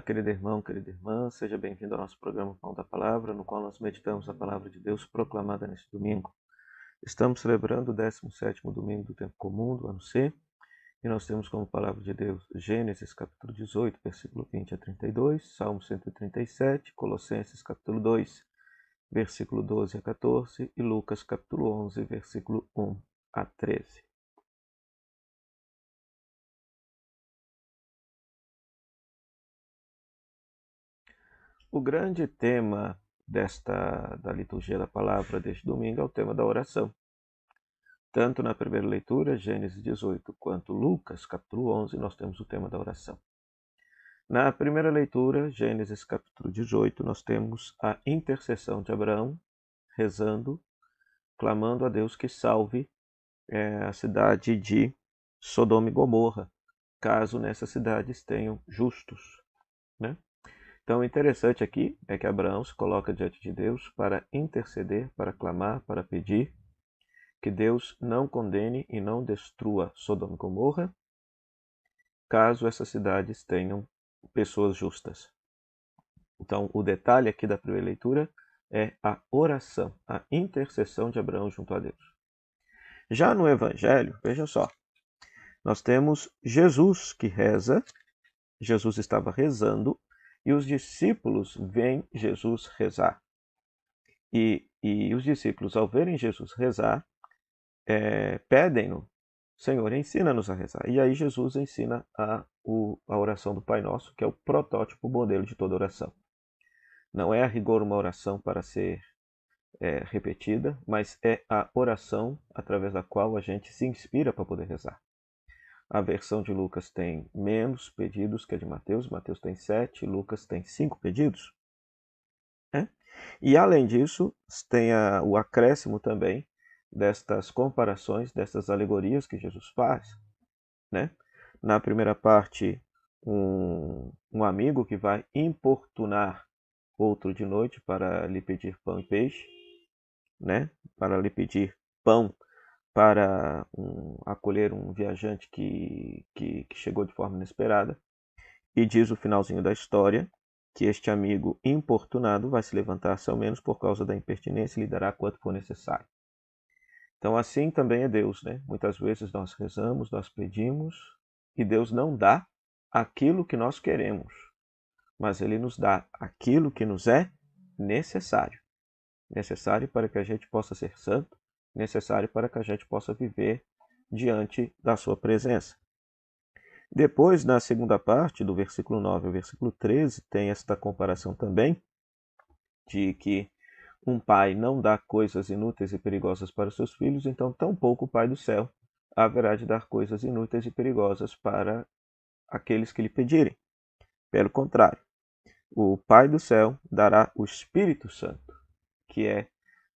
querido irmão, querida irmã, seja bem-vindo ao nosso programa Pão da Palavra, no qual nós meditamos a Palavra de Deus proclamada neste domingo. Estamos celebrando o 17º domingo do tempo comum, do ano C, e nós temos como Palavra de Deus Gênesis capítulo 18, versículo 20 a 32, Salmo 137, Colossenses capítulo 2, versículo 12 a 14 e Lucas capítulo 11, versículo 1 a 13. O grande tema da liturgia da palavra deste domingo é o tema da oração. Tanto na primeira leitura, Gênesis 18, quanto Lucas, capítulo 11, nós temos o tema da oração. Na primeira leitura, Gênesis capítulo 18, nós temos a intercessão de Abraão, rezando, clamando a Deus que salve a cidade de Sodoma e Gomorra, caso nessas cidades tenham justos, né? Então, o interessante aqui é que Abraão se coloca diante de Deus para interceder, para clamar, para pedir que Deus não condene e não destrua Sodoma e Gomorra, caso essas cidades tenham pessoas justas. Então, o detalhe aqui da primeira leitura é a oração, a intercessão de Abraão junto a Deus. Já no Evangelho, veja só, nós temos Jesus que reza, Jesus estava rezando, e os discípulos veem Jesus rezar. E os discípulos, ao verem Jesus rezar, pedem-no, Senhor, ensina-nos a rezar. E aí Jesus ensina a oração do Pai Nosso, que é o protótipo, modelo de toda oração. Não é a rigor uma oração para ser repetida, mas é a oração através da qual a gente se inspira para poder rezar. A versão de Lucas tem menos pedidos que a de Mateus. Mateus tem 7, Lucas tem 5 pedidos. E além disso, tem o acréscimo também destas comparações, destas alegorias que Jesus faz. Na primeira parte, um amigo que vai importunar outro de noite para lhe pedir pão e peixe, para lhe pedir pão para acolher um viajante que chegou de forma inesperada. E diz o finalzinho da história que este amigo importunado vai se levantar-se ao menos por causa da impertinência e lhe dará quanto for necessário. Então assim também é Deus, Muitas vezes nós rezamos, nós pedimos e Deus não dá aquilo que nós queremos, mas Ele nos dá aquilo que nos é necessário. Necessário para que a gente possa ser santo, necessário para que a gente possa viver diante da sua presença. Depois, na segunda parte, do versículo 9 ao versículo 13, tem esta comparação também de que um pai não dá coisas inúteis e perigosas para os seus filhos, então tampouco o Pai do céu haverá de dar coisas inúteis e perigosas para aqueles que lhe pedirem. Pelo contrário, o Pai do céu dará o Espírito Santo, que é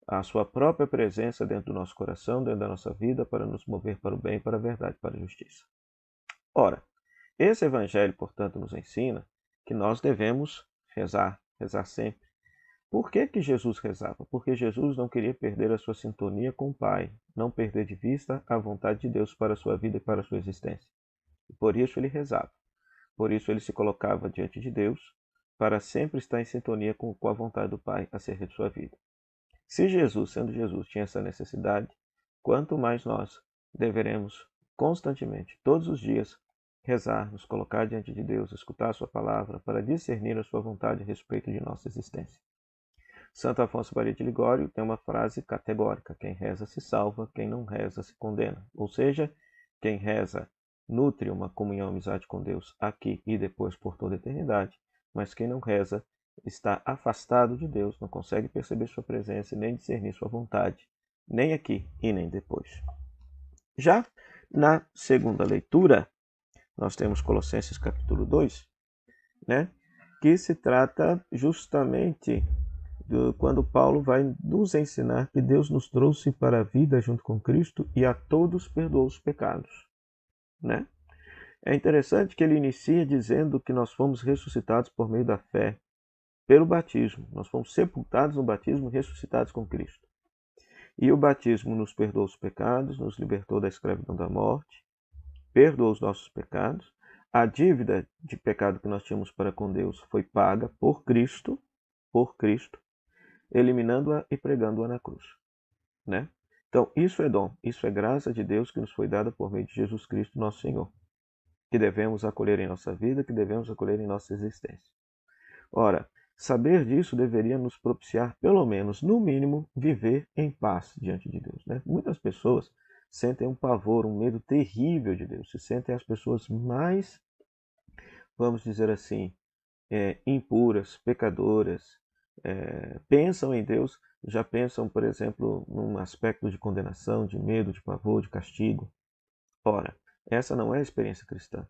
a sua própria presença dentro do nosso coração, dentro da nossa vida, para nos mover para o bem, para a verdade, para a justiça. Ora, esse evangelho, portanto, nos ensina que nós devemos rezar sempre. Por que Jesus rezava? Porque Jesus não queria perder a sua sintonia com o Pai, não perder de vista a vontade de Deus para a sua vida e para a sua existência. E por isso ele rezava. Por isso ele se colocava diante de Deus, para sempre estar em sintonia com a vontade do Pai acerca de sua vida. Se Jesus, sendo Jesus, tinha essa necessidade, quanto mais nós deveremos constantemente, todos os dias, rezar, nos colocar diante de Deus, escutar a sua palavra, para discernir a sua vontade a respeito de nossa existência. Santo Afonso Maria de Ligório tem uma frase categórica: quem reza se salva, quem não reza se condena. Ou seja, quem reza nutre uma comunhão e amizade com Deus aqui e depois por toda a eternidade, mas quem não reza está afastado de Deus, não consegue perceber sua presença e nem discernir sua vontade, nem aqui e nem depois. Já na segunda leitura, nós temos Colossenses capítulo 2, que se trata justamente de quando Paulo vai nos ensinar que Deus nos trouxe para a vida junto com Cristo e a todos perdoou os pecados. É interessante que ele inicia dizendo que nós fomos ressuscitados por meio da fé, pelo batismo. Nós fomos sepultados no batismo e ressuscitados com Cristo. E o batismo nos perdoou os pecados, nos libertou da escravidão da morte, perdoou os nossos pecados, a dívida de pecado que nós tínhamos para com Deus foi paga por Cristo, eliminando-a e pregando-a na cruz, né? Então, isso é dom, isso é graça de Deus que nos foi dada por meio de Jesus Cristo, nosso Senhor, que devemos acolher em nossa vida, que devemos acolher em nossa existência. Ora, saber disso deveria nos propiciar, pelo menos, no mínimo, viver em paz diante de Deus, né? Muitas pessoas sentem um pavor, um medo terrível de Deus, se sentem as pessoas mais, vamos dizer assim, impuras, pecadoras, pensam em Deus, já pensam, por exemplo, num aspecto de condenação, de medo, de pavor, de castigo. Ora, essa não é a experiência cristã.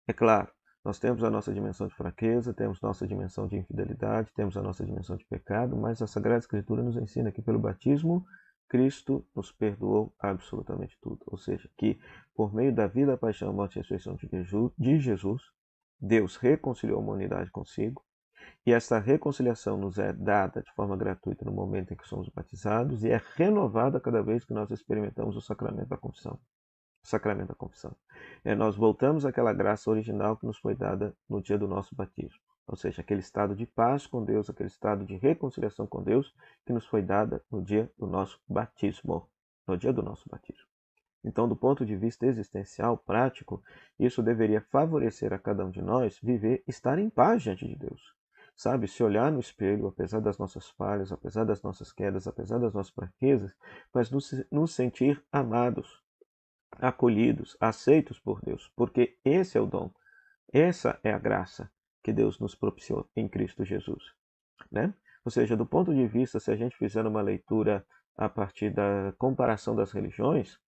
É claro, nós temos a nossa dimensão de fraqueza, temos nossa dimensão de infidelidade, temos a nossa dimensão de pecado, mas a Sagrada Escritura nos ensina que pelo batismo, Cristo nos perdoou absolutamente tudo. Ou seja, que por meio da vida, paixão, morte e ressurreição de Jesus, Deus reconciliou a humanidade consigo, e essa reconciliação nos é dada de forma gratuita no momento em que somos batizados e é renovada cada vez que nós experimentamos o sacramento da confissão. Nós voltamos àquela graça original que nos foi dada no dia do nosso batismo. Ou seja, aquele estado de paz com Deus, aquele estado de reconciliação com Deus que nos foi dada no dia do nosso batismo. No dia do nosso batismo. Então, do ponto de vista existencial, prático, isso deveria favorecer a cada um de nós estar em paz diante de Deus. Sabe, se olhar no espelho, apesar das nossas falhas, apesar das nossas quedas, apesar das nossas fraquezas, mas nos sentir amados, acolhidos, aceitos por Deus, porque esse é o dom, essa é a graça que Deus nos propiciou em Cristo Jesus, né? Ou seja, do ponto de vista, se a gente fizer uma leitura a partir da comparação das religiões,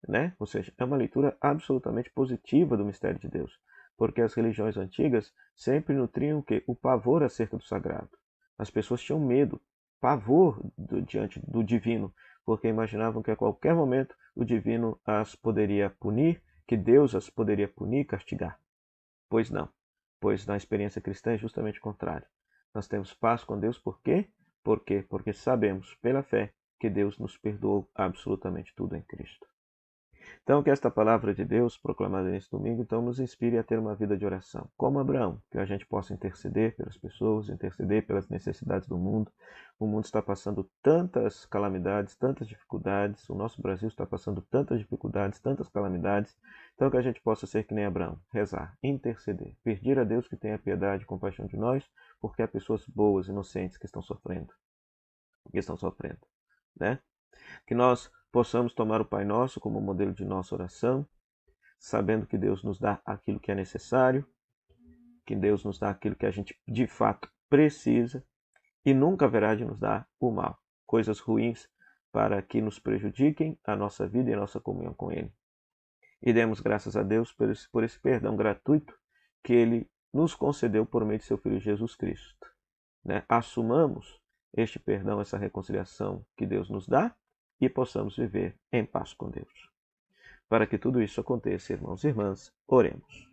né? Ou seja, é uma leitura absolutamente positiva do mistério de Deus, porque as religiões antigas sempre nutriam o quê? O pavor acerca do sagrado. As pessoas tinham medo, pavor diante do divino, porque imaginavam que a qualquer momento o divino as poderia punir, que Deus as poderia punir, castigar. Pois não, pois na experiência cristã é justamente o contrário. Nós temos paz com Deus por quê? Por quê? Porque sabemos, pela fé, que Deus nos perdoou absolutamente tudo em Cristo. Então, que esta palavra de Deus, proclamada neste domingo, então, nos inspire a ter uma vida de oração. Como Abraão, que a gente possa interceder pelas pessoas, interceder pelas necessidades do mundo. O mundo está passando tantas calamidades, tantas dificuldades. O nosso Brasil está passando tantas dificuldades, tantas calamidades. Então, que a gente possa ser que nem Abraão, rezar, interceder, pedir a Deus que tenha piedade e compaixão de nós, porque há pessoas boas, inocentes, que estão sofrendo, né? Que nós possamos tomar o Pai Nosso como modelo de nossa oração, sabendo que Deus nos dá aquilo que é necessário, que Deus nos dá aquilo que a gente de fato precisa e nunca haverá de nos dar o mal, coisas ruins para que nos prejudiquem a nossa vida e a nossa comunhão com Ele. E demos graças a Deus por esse perdão gratuito que Ele nos concedeu por meio de seu Filho Jesus Cristo, né? Assumamos este perdão, essa reconciliação que Deus nos dá e possamos viver em paz com Deus. Para que tudo isso aconteça, irmãos e irmãs, oremos.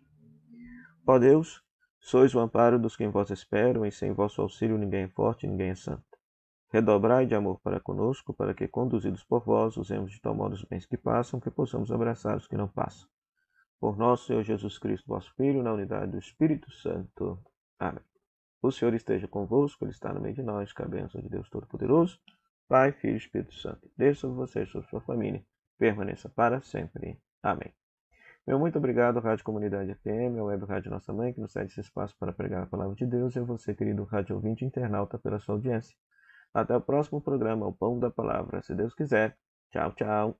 Ó Deus, sois o amparo dos que em vós esperam, e sem vosso auxílio ninguém é forte, ninguém é santo. Redobrai de amor para conosco, para que, conduzidos por vós, usemos de tal modo os bens que passam, que possamos abraçar os que não passam. Por nosso Senhor Jesus Cristo, vosso Filho, na unidade do Espírito Santo. Amém. O Senhor esteja convosco, Ele está no meio de nós, que a bênção de Deus Todo-Poderoso, Pai, Filho e Espírito Santo, desça sobre você e sobre sua família, permaneça para sempre. Amém. Meu muito obrigado, Rádio Comunidade FM, a Web Rádio Nossa Mãe, que nos cede esse espaço para pregar a palavra de Deus, e a você, querido rádio ouvinte internauta, pela sua audiência. Até o próximo programa, O Pão da Palavra, se Deus quiser. Tchau, tchau.